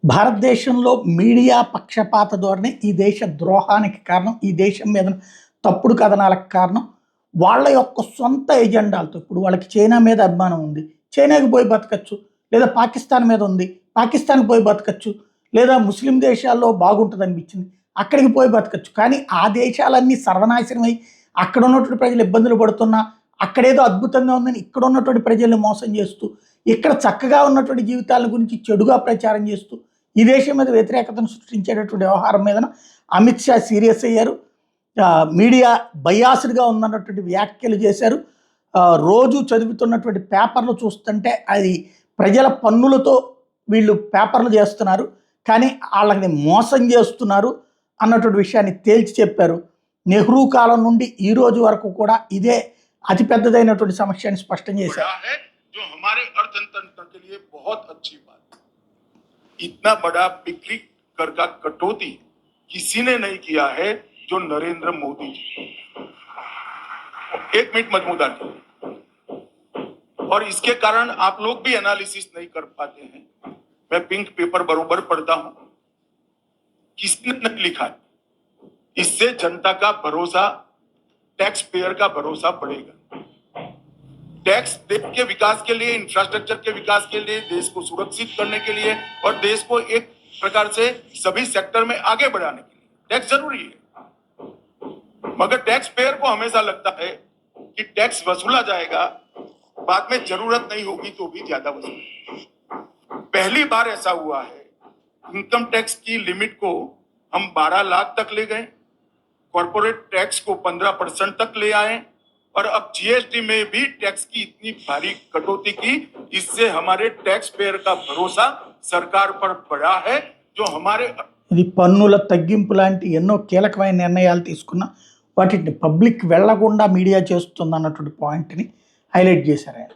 భారతదేశంలో మీడియా పక్షపాత ధోరణి ఈ దేశ ద్రోహానికి కారణం, ఈ దేశం మీద తప్పుడు కథనాలకు కారణం. వాళ్ళ యొక్క సొంత ఎజెండాలతో ఇప్పుడు వాళ్ళకి చైనా మీద అభిమానం ఉంది, చైనాకి పోయి బతకచ్చు. లేదా పాకిస్తాన్ మీద ఉంది, పాకిస్తాన్కి పోయి బతకచ్చు. లేదా ముస్లిం దేశాల్లో బాగుంటుంది అనిపించింది, అక్కడికి పోయి బతకచ్చు. కానీ ఆ దేశాలన్నీ సర్వనాశనమై అక్కడ ఉన్నటువంటి ప్రజలు ఇబ్బందులు పడుతున్నా, అక్కడేదో అద్భుతంగా ఉందని ఇక్కడ ఉన్నటువంటి ప్రజల్ని మోసం చేస్తూ, ఇక్కడ చక్కగా ఉన్నటువంటి జీవితాల గురించి చెడుగా ప్రచారం చేస్తూ ఈ దేశం మీద వ్యతిరేకతను సృష్టించేటటువంటి వ్యవహారం మీద అమిత్ షా సీరియస్ అయ్యారు. మీడియా బయాస్డ్గా ఉందన్నటువంటి వ్యాఖ్యలు చేశారు. రోజు చదువుతున్నటువంటి పేపర్లు చూస్తుంటే అది ప్రజల పన్నులతో వీళ్ళు పేపర్లు చేస్తున్నారు, కానీ వాళ్ళని మోసం చేస్తున్నారు అన్నటువంటి విషయాన్ని తేల్చి చెప్పారు. నెహ్రూ కాలం నుండి ఈ రోజు వరకు కూడా ఇదే అతిపెద్దదైనటువంటి సమస్యని స్పష్టం చేశారు. जो हमारे अर्थतंत्र के लिए बहुत अच्छी बात है। इतना बड़ा बिक्री कर का कटौती किसी ने नहीं किया है जो नरेंद्र मोदी जी। एक मिनट मजमूदार जी, और इसके कारण आप लोग भी एनालिसिस नहीं कर पाते हैं। मैं पिंक पेपर बरोबर पढ़ता हूं, किसने नहीं लिखा है। इससे जनता का भरोसा, टैक्स पेयर का भरोसा बढ़ेगा। टैक्स देश के विकास के लिए, इंफ्रास्ट्रक्चर के विकास के लिए, देश को सुरक्षित करने के लिए और देश को एक प्रकार से सभी सेक्टर में आगे बढ़ाने के लिए टैक्स जरूरी है। मगर टैक्स पेयर को हमेशा लगता है कि टैक्स वसूला जाएगा, बाद में जरूरत नहीं होगी तो भी ज्यादा वसूल। पहली बार ऐसा हुआ है, इनकम टैक्स की लिमिट को हम 12 लाख तक ले गए, कॉर्पोरेट टैक्स को 15% तक ले आए, और अब जीएसटी में भी टैक्स की इतनी भारी कटौती की। इससे हमारे टैक्स पेयर का भरोसा सरकार पर बढ़ा है। जो हमारे ఇది పన్నుల తగ్గింపు లాంటి ఎన్నో కీలకమైన నిర్ణయాలు తీసుకున్న వాటిని పబ్లిక్ వెళ్లకుండా మీడియా చేస్తుంది అన్నటువంటి పాయింట్ని హైలైట్ చేశారు ఆయన.